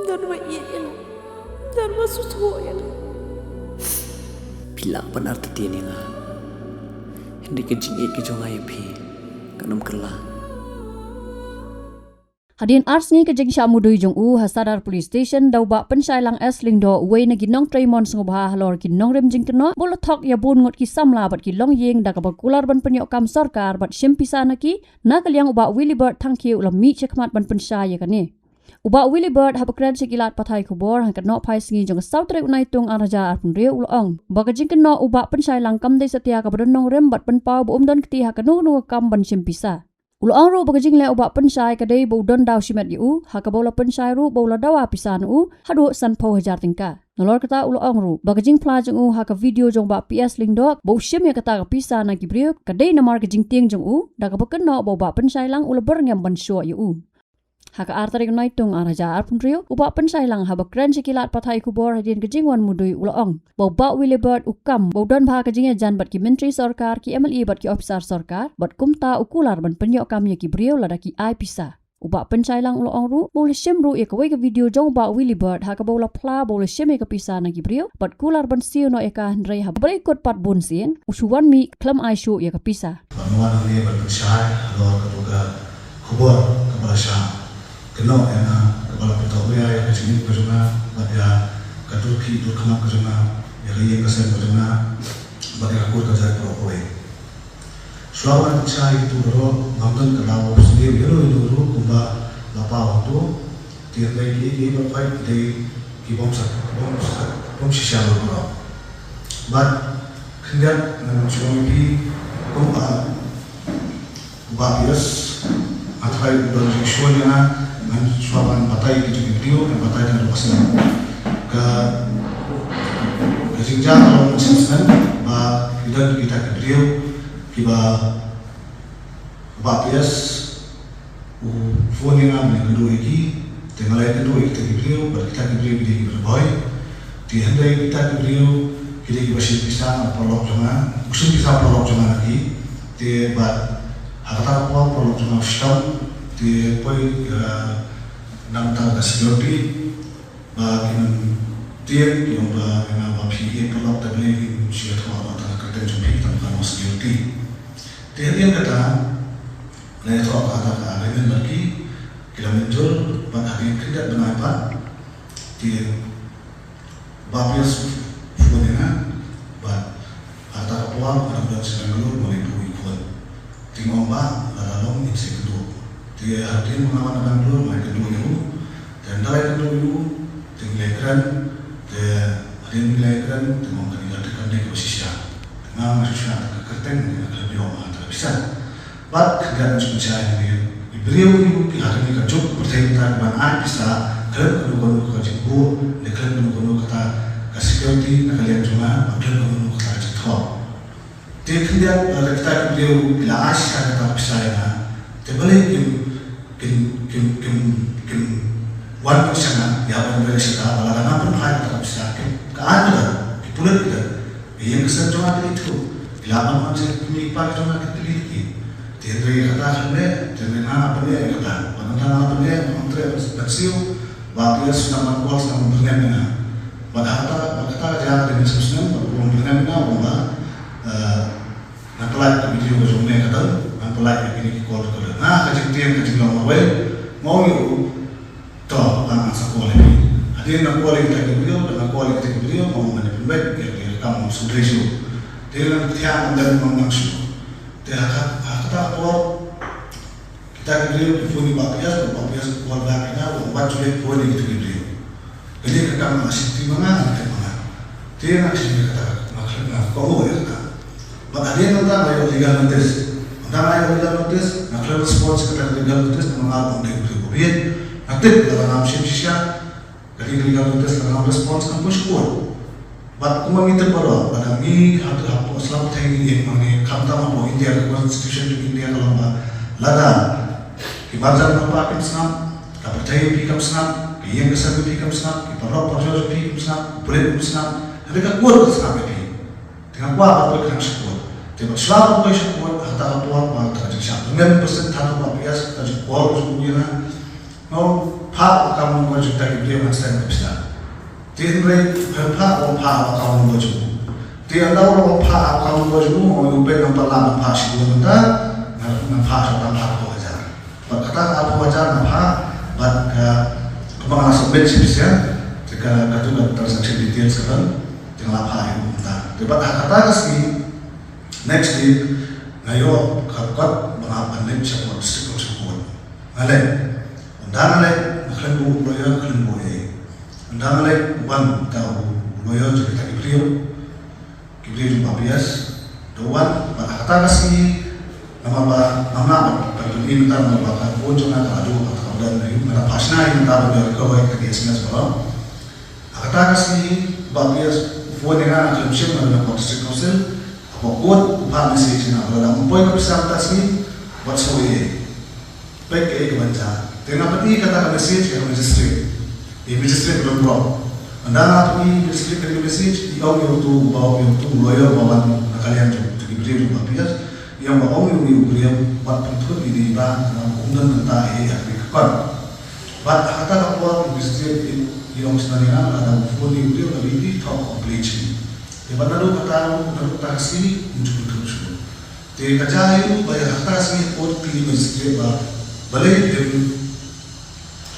dan iyan dan masusuyan Bila benar tadi ni nga hindi kejing kejong ay pi kanam kerla Hadin ars ngi ke jeng syamu dui jong hasadar police station dau ba pensai lang es ling do we na ginong traimon sngobha halor ginong rem jing keno bolo thok ya bun ngot ki samla bat ki long yeng da ka kular ban penyok kam sarkar bat shimpisa na ki na kalyang uba Willibert thangki ulam mi chekmat ban pensai ya kani uba Willibert ha bakran sikilat pathai khubor han keno phai sngi jong sautre unai tung araja arpun re ulong ba ka jing keno uba pensai lang kam dei setia ka badon rem bat pen pau bu don kti ha kanu nu kam ban shimpisa Ulang ru bagajing le ubak pensai kadai bau don daw simet yu ha ka bola pensai ru bola dawa pisan hadu san pau hajar tingka nolor kata ulang ru bagajing plajeng ha ka video jong ba PS lingdok bau sim ya kata ka pisan na gibriu kadai namar gajing tieng jong da ka beken no bau ba pensai lang ula berngam ban syo yu ha ka artari nai tung araja arpun rio ubak pensai lang ha bakran sikilat pathai kubor hadin gajing wan mudui ulang bau ba Willibert ukam bau don ba gajing jan bat ki menteri sarkar ki MLE bat ki officer sarkar bat kumta ukular ban penyok kam ya ki brio ladaki ai pisa ubak pensai lang ulang ru bau sim ru ya ka wei ka video jong ba Willibert ha ka bau la pla bau sim ya ka pisa na ki brio bat kular ban siu no ya ka ndrei ha berikut pat bun sin usuwan mi klam ai shu ya ka pisa Panuan ni bat pensai halor ka tuga kubor ka balasha keno ena kepala petawai ya kecil kerana pada katurki tu kena kerana ya yang kesen kerana pada aku kerja petawai. Selama saya itu baru nonton kalau sendiri dulu kumba lapa waktu tiap lagi berbaik di kibom sisa baru. But kemudian cuma di kumba bias atau dari soalnya dan suapan batai gitu video dan batai dan luasnya ke sehingga kalau misalkan bah kita ke video kita bias phone yang kami kedua lagi tinggal lagi kedua kita ke video kita ke video kita berboy di handai kita ke video kita masih bisa prolog jangan musim bisa prolog jangan lagi di bat harta apa prolog jangan sistem di poi nanta da security ba kinan tiek yung ba na ba PE pelok table yung siya thawa ta ka ten jumpi ta ka security tiek kata na ito ka ka rin lagi kilometer ba hari tidak benar ba tiek ba pias fuena ba ata puang ada sekalur mulai dui pun tinggal ba lalong insektu dia hadir mengawan dulu mereka kedua itu dan dari kedua itu tinggalkan dia hadir tinggalkan dengan meninggalkan dia posisi dengan masyarakat kerten dengan lebih awal bisa bat kegiatan seperti ini beliau itu hari ini kerja bertentang dengan bisa kerja kedua kerja bu kerja kedua kata security nak kalian cuma kerja kedua kata jatuh dia kemudian kita beliau bila asyik kata bisa ya terbalik wan sana ya wan berita bala kana pun hai tak bisa ke ada dipulat kita yang kesan cuma itu lama macam ini pak cuma kita lagi dia kata hande jangan apa dia kata mana apa dia menteri bersih waktu sudah manual sudah bernyamina pada jangan dengan susah belum bernyamina rumah nampalai video zoomnya kata nampalai ini call nah kejadian awal mau itu toh anak sekolah ini hadir nak kuali kita beliau dengan kuali kita beliau mau menjadi baik dia kamu sudah itu dia nak tiang dan mengangsu dia kata kuat kita beliau di phone bapias keluarga kita membuat sulit phone itu beliau jadi kita masih timbangan dia nak sini kata maksudnya kau ya kata maka dia nanti ayo legal notice Namanya legal notice, nak level sports kita legal notice mengalami dengan berkopian. Nanti dalam nama siapa jadi legal notice dalam response kampus kuat. Bat kuma kita baru, pada ni hati apa Islam tinggi yang mana kata apa India Constitution di India kalau apa lada. Kibaran apa Islam, kapercaya pikam Islam, yang kesan pikam Islam, kiparok perjuangan pikam Islam, boleh Islam. Mereka kuat Islam ini. Dengan kuat apa yang kuat. Tapi selama mereka kuat, kata apa terjadi. Dengan persen tanah bias terjadi kuat semuanya. Mau pak kamu wajib tak beliau macam bisa. Tiada berapa orang kamu wajib. Tiada orang kamu wajib orang ubah nampak lama pas itu benda nampak orang apa wajar. Kata apa wajar nampak, but kemana sampai sih jika kata transaksi detail sekarang tinggal apa itu benda. Debat kata sih next week ngayo kakak mengapain nih siapa disebut. Alek, undang alek, makhluk lawyer makhluk boleh. Undang alek, one tahu lawyer jadi tak kibriu papias, doan, pada kata kasih nama berbunyi minta nama pun cuma kalau atau dan mana pasnya yang tahu dari kau yang kerjanya sekarang. Kata kasih papias, phone dengan akan siapa dengan district council, apa kuat upah message na kalau dalam poin kepisah kasih, buat soalnya. Baik ke baca. Tengah peti kata message yang magistrate. Magistrate belum drop. Anda peti magistrate ke message, iau tu lawyer bawan kalian tu diberi papias yang bawa yang beri buat pentul ini bah kemudian entah kan. But kata apa magistrate yang sebenarnya ada phone yang beri lebih talk completely. Yang mana kata taksi untuk terus. Te kerja itu bayar taksi pun pilih magistrate bah. Balik dari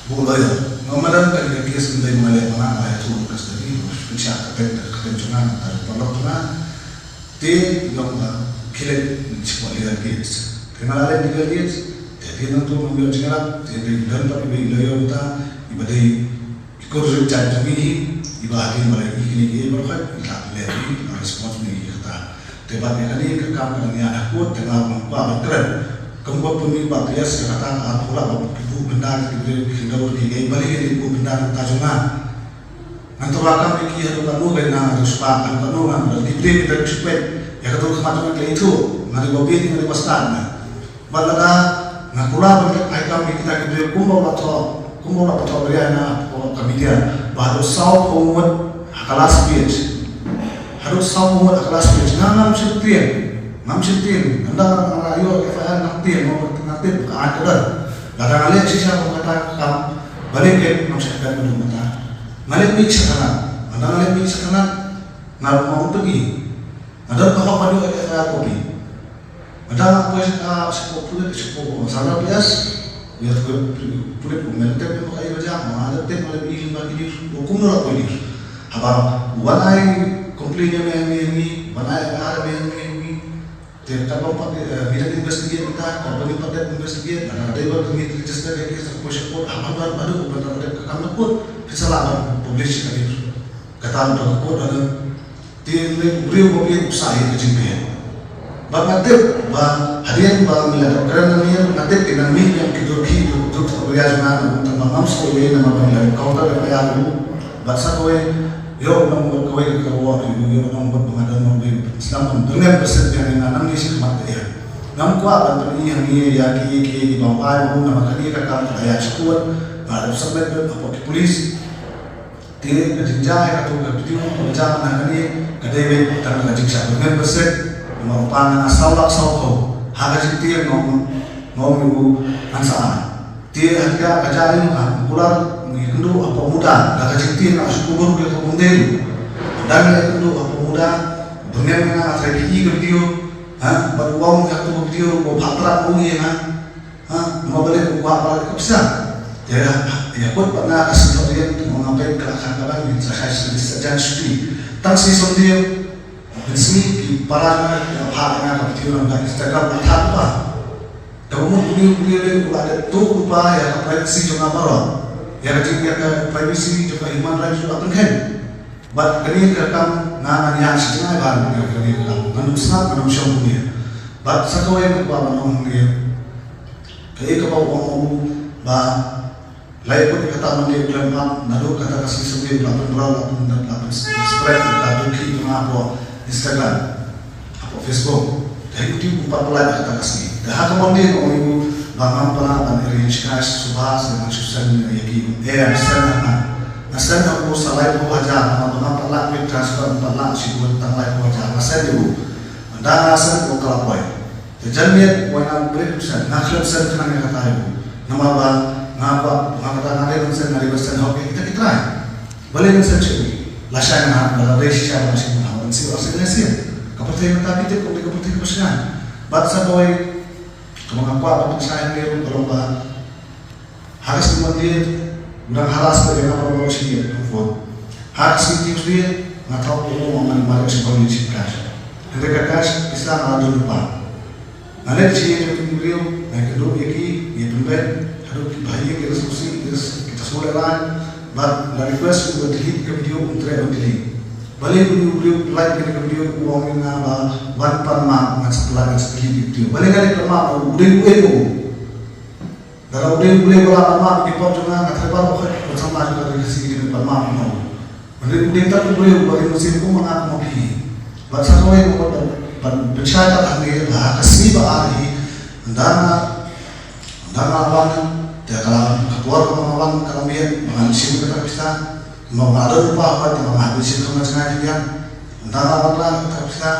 bulaya, nomadan kan dia kes menjadi mulai mana ayat tu kas dari insya ketentuan atau perlakuan, te yang kilat sekolah kes, kenal ada tiga kes, jadi nanti mengambil jengat, jadi dan tapi bulaya kita ibadah ikut rencana ini ibadah mulai ini berkat kita lihat respons ini kita, debatnya kali kekam dengan aku tengah mampu berkeren. Kemudian pemimpin bias kata apalah ibu benda kita hindau di balik ibu benda tajungan. Nanti akan fikir ada kanu kena ruspa kan kanu kan diberi kita cepat. Ya kata kemajuan itu ngari babi ngari pastan. Balaga ngapula benda aikam kita diberi kumbau atau beriana kemudian baru sau pemut kelas speech. Harus sau pemut kelas speech. Ngam Namsitin, anda ayo FIR nanti mau nanti ada. Kadang kali sih saya kata kam balik ke namsitin dulu mata. Balik mix sekarang, anda balik mix sekarang nggak mau pergi. Ada kahok pada FIR kopi. Ada apa sekolah salah bias, ya boleh komentar pun kayak macam ada tem ada pilih bagi hukum nolak pilih. Apa wanai komplainnya ini, wanai ada ini. Kalau tidak investigate kita, kalau tidak investigate, ada yang register dari kepolisian pun, apa baru ada kekamar pun, kesalahan publish tadi. Kata orang pun ada tim beliau mobil usaha kejimpian. Bapak hadiah melihat kerana nanti dengan yang kita hidup berjaya dengan mamam sekolah nama bangla kau tak ada yang bahasa kau yo nomor kau yo nomor pengadaan mobil Islam dengan persen yang nanam di sini mati ya. Nam kuat dan yang ini ya ki bawah nama kali kakak ayah sekolah ada sampai apa polis tidak kejenjang atau kebidikan penjaman hari kedai tanah kajik dengan persen merupakan asal kau harga jitir ngom ibu ansaan dia harga kajarin pular mengikendu apa muda harga jitir nak subur ke kemudian dan ikendu apa muda dunia mana saya pergi ke video baru uang yang tu video mau patrak bunyi mau balik buka apa bisa ya pun pernah kesempatan mengambil kelakaran saya saja sudah tangsi sendiri resmi para hak video dan Instagram apa kamu video ada tu upaya yang privacy juga baru yang ketika privacy juga human rights juga penting but kini rekam yang sebenarnya baru kini rekam manusia punya but sesuai dengan apa dia kayak kau lain pun kata mandi kelemahan lalu kata kasih sendiri lapan spread lalu kiri apa Instagram, apa Facebook, dari YouTube 4 bulan kata kasih. Dah kemudian orang ibu bangun pernah arrange cash subas dengan susah ni lagi. Asal aku salai aku aja, bangun pernah klik transfer pernah sibuk tentang lain aku aja. Asal dulu, anda asal aku kelapoi. Terjadi orang beri susah, nak kelap sen kena kata ibu. Nama bang, ngapa kata nanti sen dari Balik ng search lasya na lalay siya na siya na hawan siya sa siya. Kapatay ng tabi din kung di kapatay ko siya. Ba't sa baway mga kwa kapag sa meron kalau ba haras naman din unang haras ko yung mga siya ng haras yung tips din nga tao ko mga mga sa pag-isip cash. Hindi ka cash Islam na doon pa. Nalit siya yung tingriyo na kadong yaki yung tumben hadong bahaya kita kita semua lain. But the request to delete the video untuk delete. Balik video like the video uang yang apa ban parma ngan setelah delete video. Balik kali parma udah itu. Dalam udah boleh bola parma di pop juga ngan terbaru bersama juga dari sini di parma mau. Balik udah tak boleh balik musim itu mengat mau pi. Bahasa kau yang mau bersyaitan ahli lah kasih bahari dana awan. Ya kalau keluar pengalaman kami menghasilkan kita bisa mengalir lupa apa yang menghasilkan kemajuan dia antara apa kita bisa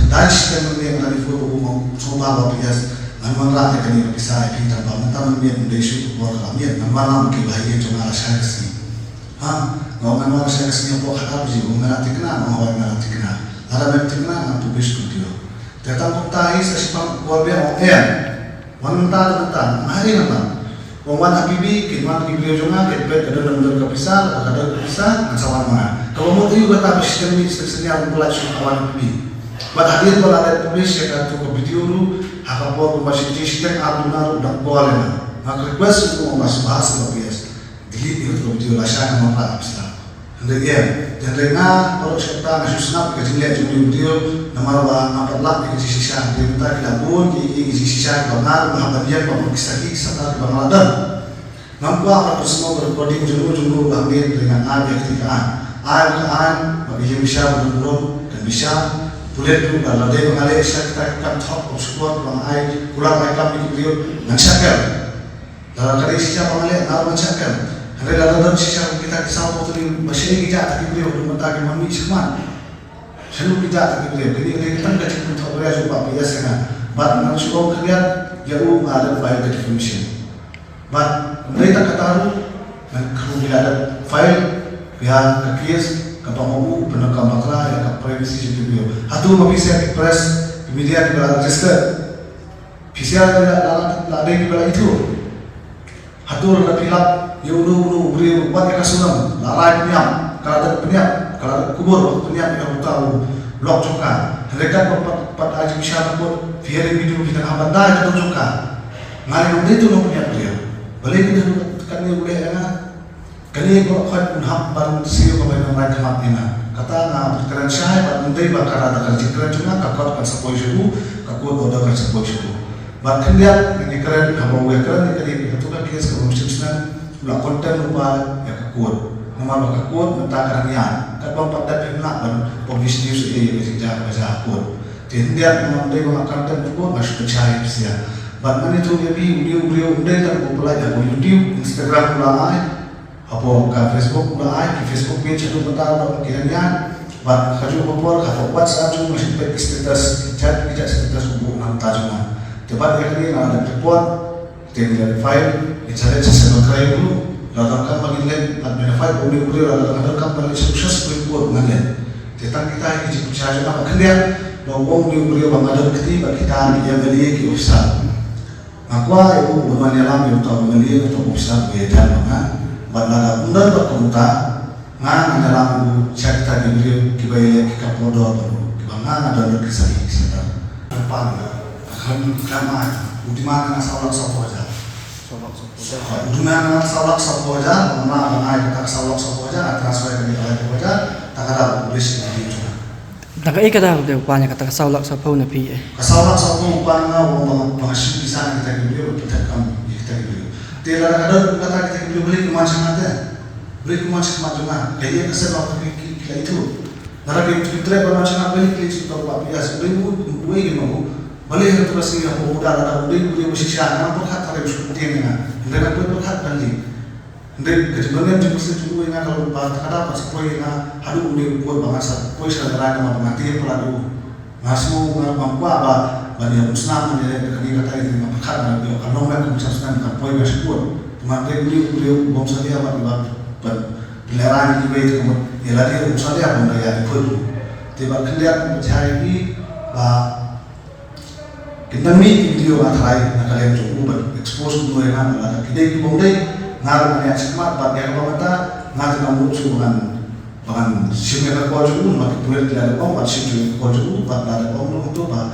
dari sistem yang dari foto mau coba bias memang rata kan bisa kita bangun tangan dia mendesu keluar kami memang mungkin bahaya cuma saya kesini kalau memang saya kesini apa kata sih mengerti kena mau mengerti kena ada mengerti kena untuk besok dia datang kutai sesiapa keluar dia wanita tentang hari nanti Wawan Habibi, kinwan Habibi juga, ketbet ada nomor kepisah, ada kepisah, masalah mana? Kalau mau tuh juga tapi sistem ini sebenarnya mulai sudah Wawan Habibi. Buat hadir kalau ada publis ya kan tuh video dulu, hak apa masih sistem adunar udah boleh lah. Maka request itu mau masuk bahas kalau bias, delete itu video lasanya mau apa bisa. Hendak ya, dan dengar kalau kita ngasih snap ke lihat video nomor apa lah di sisa dia minta kita pun di sisa benar menghadirkan bahwa kisah Bangladesh. Nampak apa semua berkoding jumlah bangkit dengan ayat ketikaan. Ayat bagi yang bisa benar dan bisa boleh tu kalau dia mengalir kita akan top of squad bang ayat kurang ayat di video mencapai. Dalam kali sisa mengalir nak mencapai. Hari dalam sisa kita kisah waktu ini masih kita tak video untuk mentagi mami seman. Selalu kita tak video. Jadi kita tak cukup tahu ya juga biasa kan. But nak cukup kerja jauh ada file definition. But mereka katakan kalau ada file pihak kes kapangu benar kamaklah ya privacy video. Hatu mabisa express immediate register. PCR ada di bawah itu. Hatu ada pilap Yulu beri buat kasunam, lalai penyam, kalau ada kubur penyam yang tahu blok juga. Mereka pada aja bisa buat video kita apa dah itu juga. Ngalih itu lo punya dia. Balik kita kan dia boleh ya. Kali kalau kau pun baru siu kau bayar mereka hapina. Kata na berkeran saya, bandai bakar ada kerja keren juga. Kakak kan sepoi suhu, kakak ada kan sepoi suhu. Bahkan dia ini keren, kamu gue keren, ini itu kan dia sekarang muslimnya. Ulah konten lupa ya kekut, nama kekut mentah keranian, kan bang pada pihak dan publish news yang sejak baca kekut. Tidak mengambil bang konten kekut masuk percaya sia. Bahkan itu jadi video dan populer ya YouTube, Instagram mulai, apa ke Facebook mulai, di Facebook page itu mentah bang keranian. Bahkan kaju populer, kata WhatsApp juga masih pakai status chat, tidak status hubung nanti juga. Cepat ya kini ada report, tinggal file. Misalnya saya berkaya dulu, datangkan bagi lain, adminify boleh datangkan bagi sukses berikut dengan tentang kita ini percaya apa kendian, bahwa boleh bangadan ketiba kita yang beli ke usaha. Maka ibu bermanyalam yang tahu beli atau usaha beda mana, bandara undang berkonta, ngan dalam cerita diberi kebaya kita podor, kebanggaan ada kisah kita. Depan, akan ramai, di mana salah satu aja. Dunia salak sapu aja, mana mengenai kata salak sapu aja, transfer dari oleh aja, tak ada publis di itu. Tak ada deh banyak kata salak sapu napi. Salak sapu upana, orang bahasa di sana kita beli, kita beli. Tidak ada kata kita beli macam ada, beli macam mana? Kayak kesel waktu kita itu. Nara kita macam beli itu kalau biasa beli gimana? Balik itu pasti yang muda ada beli mesti siapa pun hat ada seperti ini. Mereka pun hat beli. Mereka kemudian juga mesti juga ini kalau ada pas koi na hadu beli buat bangsa koi segera nama pengantin peladu. Masuk mampu apa bani musnah mana kami kata ini mampu hat beli kalau mereka musnah kan koi masih buat. Mereka beli bom saja apa pilihan ini baik kamu eladi usah dia pun daya ikut tiba kalian percaya ini bah kita mi video atai nak kalian cukup expose dua yang ada kita ini boleh ngar punya semat bah yang mata ngar kamu cuman bahkan siapa kau cukup maka boleh tidak ada kau masih cukup kau cukup bah ada kau itu bah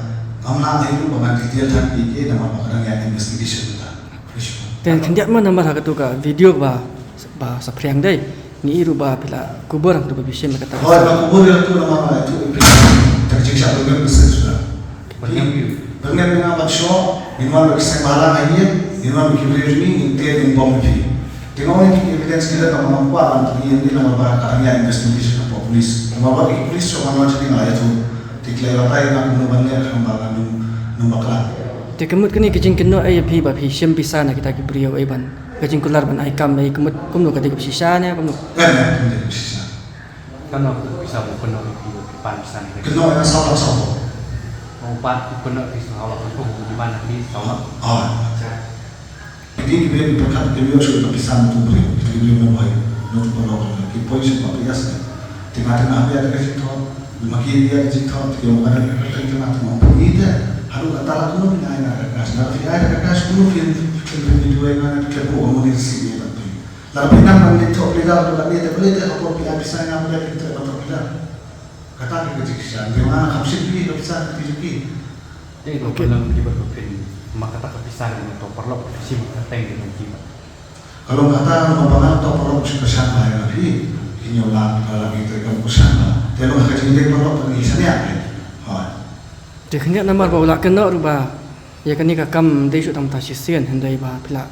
kamu nak itu bahkan detail dan ini nama bahkan yang investigation kita. Dan kendiat mana nama hak tu ka video ba sepriang dai ni iru ba pila kubur tu ba bisem kata. Oh, ba kubur itu nama itu terjadi satu dengan sudah. Dengan apa show, minuman berkisah malam ini, minuman berkibrit ini, intel bom ini. Tengok ini evidence kita tak mampu apa ini nama karya investigation apa polis. Nama polis so mana jadi nggak itu declare apa yang aku nubannya kembang numbaklan. Tekemut kini kejing keno ay pi ba pi siem pisa na kita ki brio ay ban kejing kular ban ay kam ay kemut kumno kati pisa na kumno Kan pisa. Kano bisa bukan orang itu pan pesan. Keno yang salah. Mau pan bukan orang itu kalau aku di mana di sama. Oh. Jadi kita berkat kita sudah bisa untuk beri kita beri membaik untuk penolong kita poin apa biasa. Tengah-tengah dia ada kerja tu, makin dia kerja tu, dia mau ada kerja tu nak mau pergi dia. Haru kata lah tu ni ayah kerja, nak pergi ayah kerja sepuluh film video yang ada kerja komunikasi sini tapi. Lalu pinang nanti tu pelita tu lagi dia boleh dia apa dia bisa yang boleh kita betul pelita. Kata kerja kerja, dia mana hamsin juga bisa kerja kerja. Jadi kalau belum diberlakukan maka tak bisa dengan perlu sih terteng dengan kita. Kalau kata membangun atau perlu kesan bayar lagi, ini ulang lagi terkait kesan. Kalau kerja ini perlu pengisahan apa? de kendiat nama ba ula keno ru ba ya kani ka kam de su tam ta si sien hendai ba pila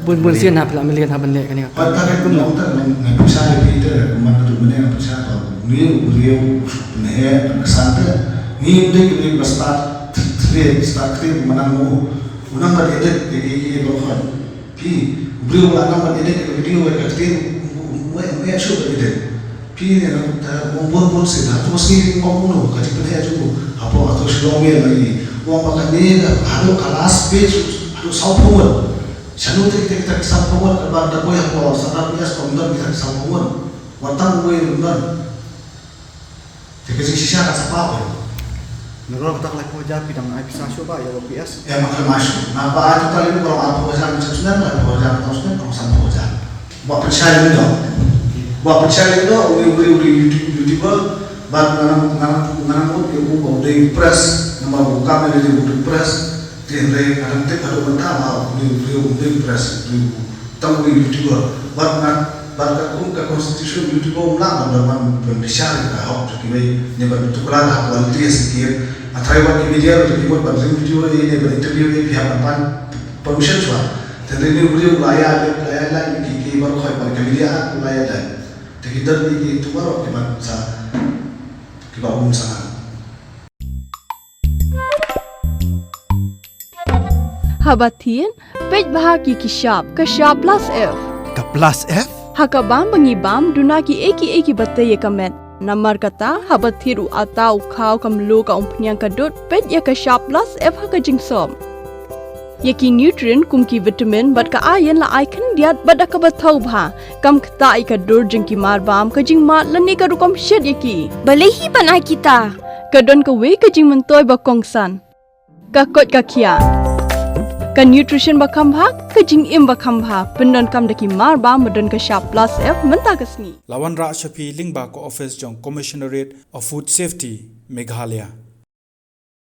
bun sien ha pila milian ha ban le kani ka Pada kita melakukan mengepusa kita, membantu dunia mengepusa atau ni beliau nih kesan tu, ni dia beliau start menang unang berdiri di bawah, pi beliau unang berdiri di video kerja mereka sudah berdiri, pi membuat sih, tu mesti ngomong kerja kerja juga, apa atau selomel lagi, uang makan ni harus kelas page harus saupun. Sanu kita kesampaian kepada boy yang bawa sana bias komentar kita kesampaian watang boy benar jadi sisa rasa apa Nurul kita lagi wajar bidang bisa coba ya OPS ya makan masuk nah apa itu kali ini kalau apa wajar sesudah lah wajar atau sesudah kalau sama wajar buat percaya itu uri YouTuber buat ngarang di press nama buka di press Tendai kadang kalau mentah beliau press tahu YouTuber bahkan ke konstitusi YouTuber ulang dalam pembicaraan hak jadi ni bertukar hak kualitas sikit atau media jadi buat video ini berinterview ini pihak apa permission cuma tendai ni beliau layak lagi baru kau media layak lagi kita ni itu baru kita sana Habatin, pej bahagi kishap, kashap plus F. Ka plus F Hakabam bangibam duna ki eki batte ye kamet. Namar kata habathiru atau khau kamlu ka umpnyang kadut pej ya kashap plus F haka jingsom. Yaki nutrient kumki vitamin bat ka ayen la icon diat bada ka bathau bha kam kta i ka dur jingki marbam ka jingma lani ka rukom shed yaki. Balehi banai kita. Kadon ka we ka jing mentoy ba kongsan. Ka kot ka kia. Kan nutrition bakam bhag kajing im bakam bha pendon kam daki mar ba modon ka sharp plus F menta kasni Lawan Ra Shafi Lingba ko office jong Commissionerate of Food Safety Meghalaya